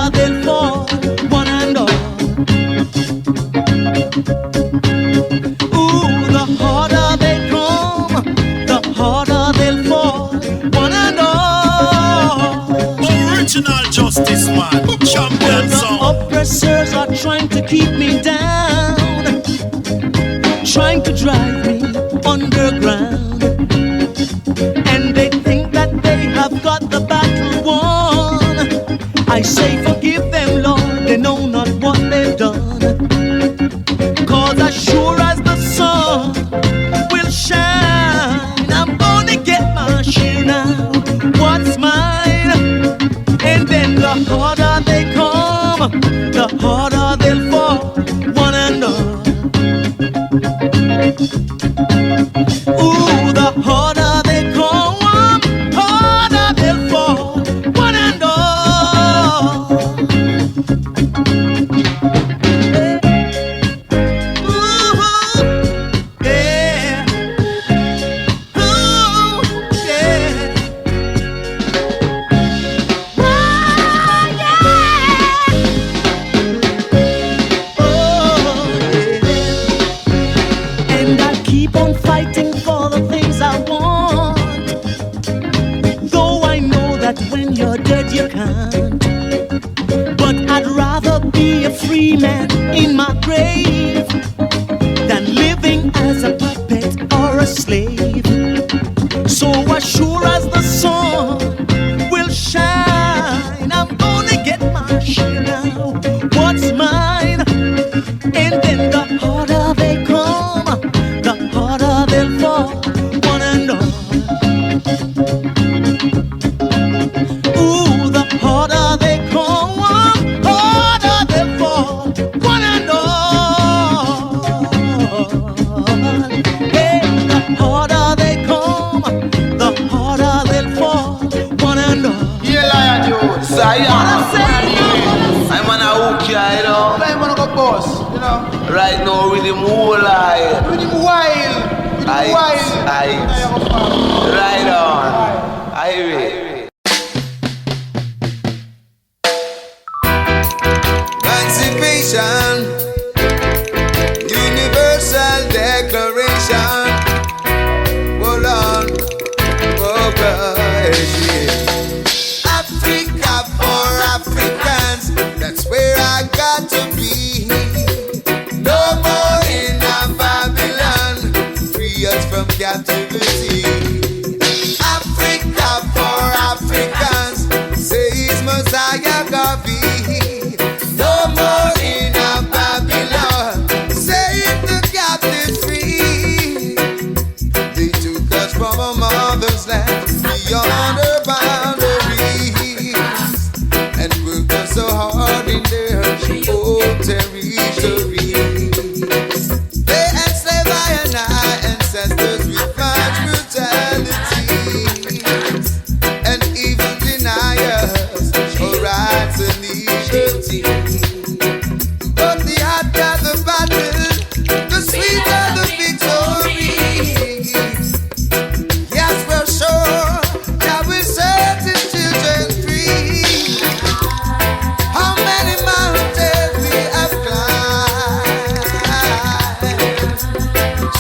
harder they'll fall, one and all. Ooh, the harder they come, the harder they'll fall, one and all. Original justice man, champion song. The oppressors are trying to keep me down, trying to drive me underground, and they think that they have got the battle won. I say forgive them, Lord, they know not what they've done. Cause as sure as the sun will shine, I'm gonna get my share now, what's mine. And then the harder they come, the harder they'll fall, one and all. Ooh, the harder they come, harder they'll fall, one and all. Ooh, yeah. Ooh, yeah. And I keep on fighting for the things I want, though I know that when you're dead you can't. But I'd rather be a free man in my grave than living as a puppet or a slave. So as sure as the sun will shine, I'm gonna get my share now, what's mine. And then the harder they come, the harder they'll fall, one and all. Ooh, the harder they come, harder they'll fall, one and all. Hey, the harder they come, the harder they'll fall, one and all. Yeah, lion, you. I'm on a hook here, you know. I'm on a boss, you know. Right now, with the moonlight. With the wild. Right on. Highway. Emancipation, Universal Declaration. Hold on, Africa for Africans, that's where I got to be. No more in a Babylon, free us from captivity. Africa for Africans, says Messiah Gavi. No more in a Babylon, save the captives free. They took us from our mother's land, beyond her boundaries, and worked us so hard in their old territories. They enslaved I and our ancestors with much brutality, and even deny us our rights and liberty. But the harder the battle, the sweeter the victory. Yes, we're sure that we'll set the children free. How many mountains we have climbed,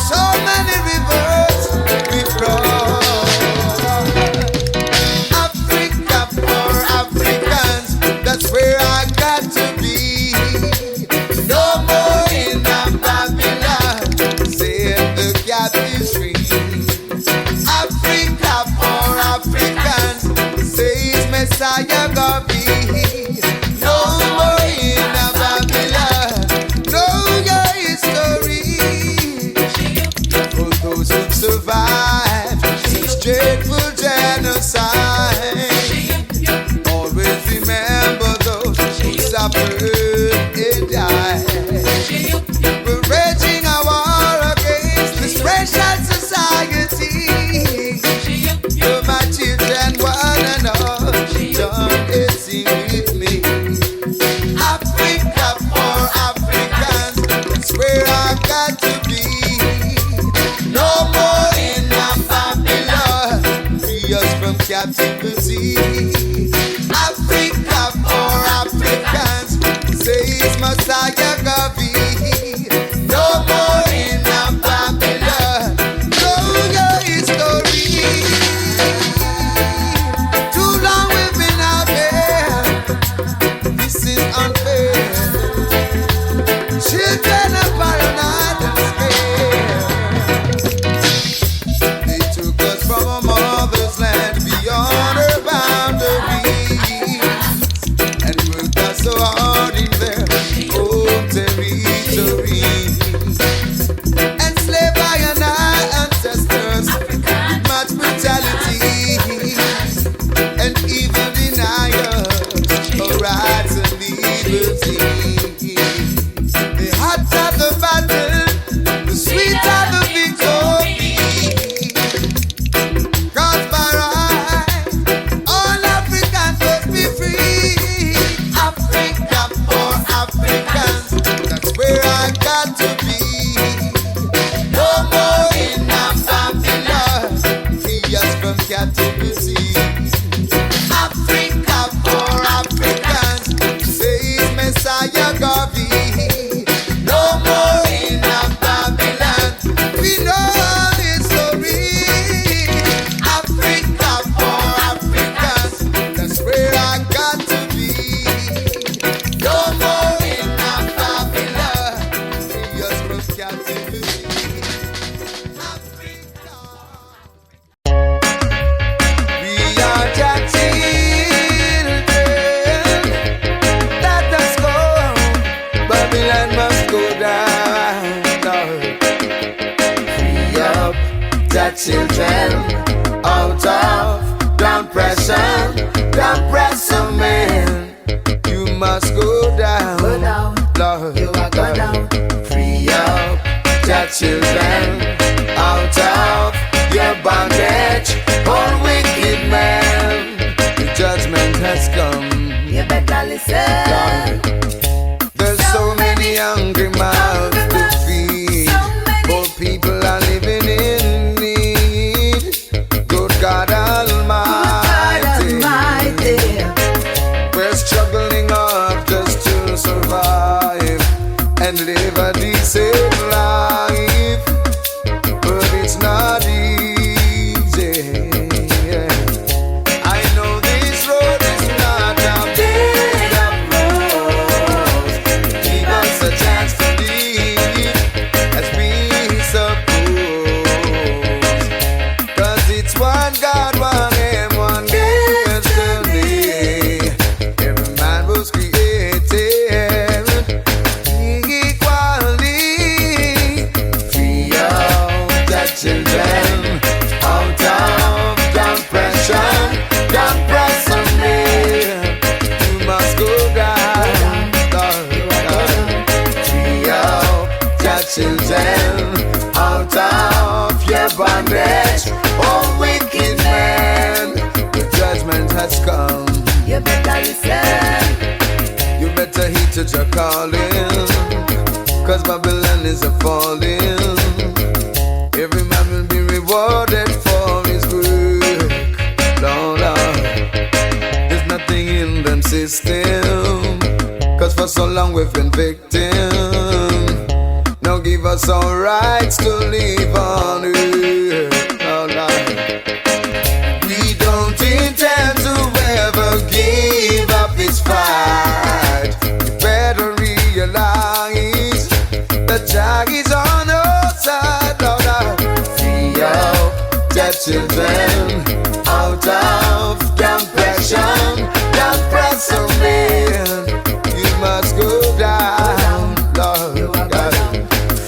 so many rivers we've crossed. Africa for Africans, that's where I got to be. No more in a Babylon, set the captives free. Africa for Africans, says Messiah Gavi. No more in a Babylon, know your history. For those who've survived such dreadful genocide, always remember those who suffered and died. We're raging a war against this racial society. For my children, one and all, don't sing with me. Africa for Africans, that's where I got to be. No more in a Babylon, free us from captivity. Africa for Africans. says Messiah Gavi. No more in a Babylon. Know your history. Too long we've been out there. This is unfair. Children are paranoid and scared. They took us from our mother's land beyond her boundaries and worked us so hard in their home territory. Enslaved by our ancestors with much brutality and even deny us our rights and liberty. The hotter the battle, the sweeter the victory. 'Cause by right, all Africans must be free. Africa for Africans, that's where I got to be. No more in Babylon, free us from captivity. Africa for Africans, says Messiah Gavi. No more in Babylon, we know our history. Africa for Africans, that's where I got to be. No more in Babylon, free us from captivity. We are your children. Let us go. Babylon must go down. Free up the children out of oppression, man. You must go down. Lord, you are go down. Free up the children out of your bondage, all wicked man. The judgment has come. You better listen. There's so many hungry mouths to feed. Poor people are living in need. Good God Almighty. We're struggling hard just to survive and live a decent life. But it's not easy. I know this road is not a big road. Give us a chance to live as we suppose. 'Cause it's one God, one aim, one destiny. Every man was created equally. Free up the children out of depression, me. You must go down, Lord. Free up the children out of your bondage, oh wicked man. The judgment has come. You better listen. You better heed to your calling, 'cause Babylon is a falling. Every man will be rewarded for his work. Lord, there's nothing in them system, 'cause for so long we've been victim. Now give us our rights to live on earth. Oh, Lord. We don't intend to ever give up this fight. You better realize that Jah is on our side, Lord. Free up the children out of depression, man. You must go down, Lord.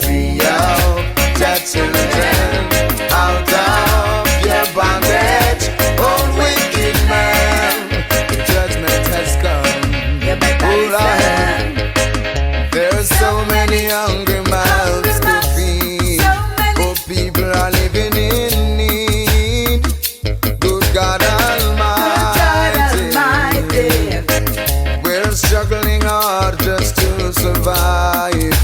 Free up the children out of your bondage, oh wicked man. The judgment has come. Oh Lord, there's so many hungry mouths to feed. Poor people are living in need. Good God Almighty. We're struggling hard just to survive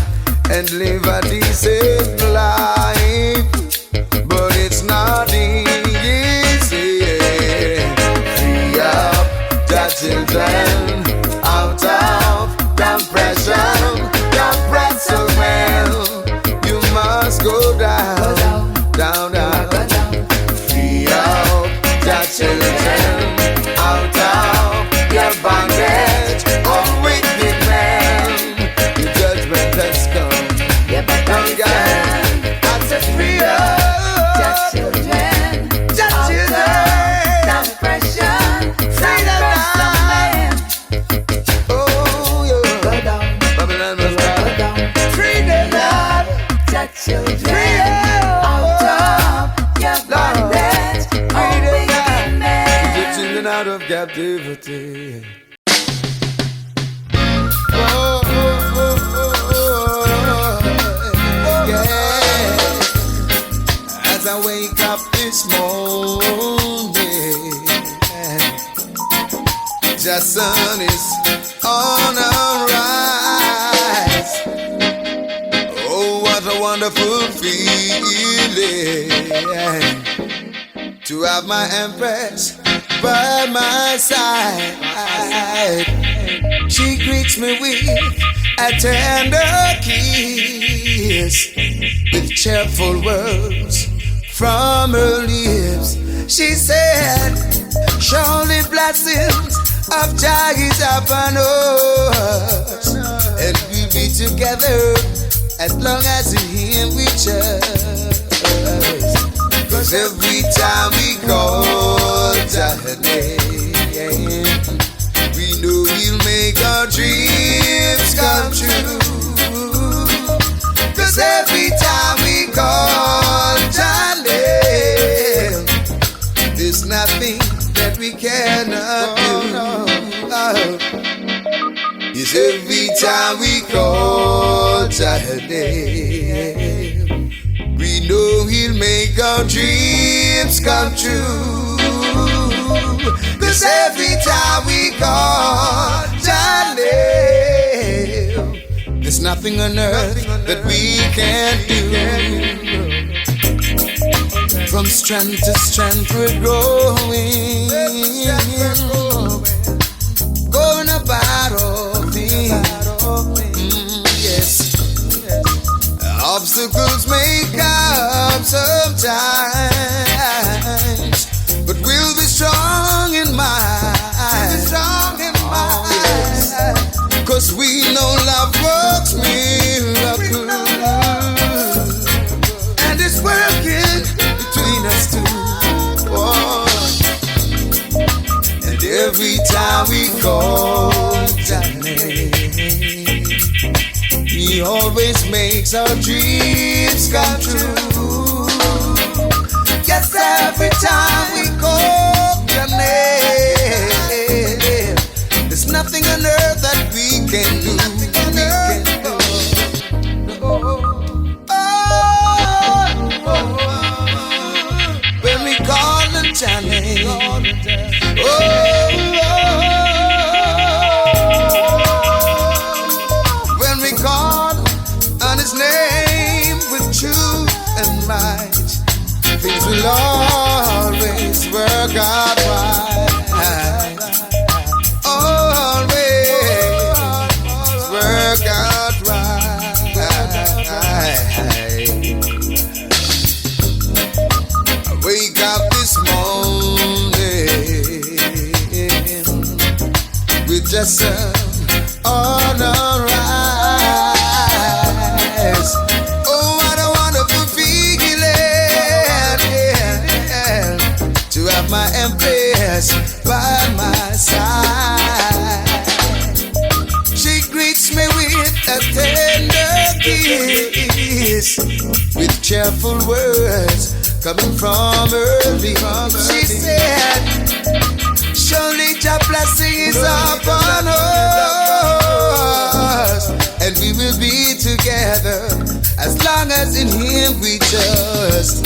and live a decent life, but it's not easy. Free up the children out of depression. captivity. Yeah. As I wake up this morning, the sun is on a rise. Oh, what a wonderful feeling to have my Empress by my side. She greets me with a tender kiss, with cheerful words from her lips. She said, surely blessings of Jah is upon us, and we'll be together as long as in Him we trust. 'Cause every time we call Jah name, we know He'll make our dreams come true. 'Cause every time we call Jah name, there's nothing that we cannot do. Yes, every time we call Jah name, we know He'll make our dreams come true. 'Cause every time we call Jah name, there's nothing on earth that we can't do. From strength to strength we're growing, going about all things. Yes, obstacles may come sometimes, but we'll be strong in mind. Yes. 'Cause we know love works miracles, and it's working between us two. Oh. And every time we call Jah name, He always makes our dreams come true. Yes, every time we call Your name, there's nothing on earth that we can do. When we call on Jah name, when we call on His name with truth and might, things will always work out right. Always work out right. I wake up this morning with the sun on the rise. Oh, what a wonderful feeling, to have my Empress by my side. She greets me with a tender kiss, with cheerful words coming from her lips. She said, surely Jah blessing is upon us, and we will be together as long as in Him we trust.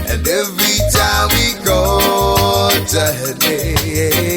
And every time we call Jah name,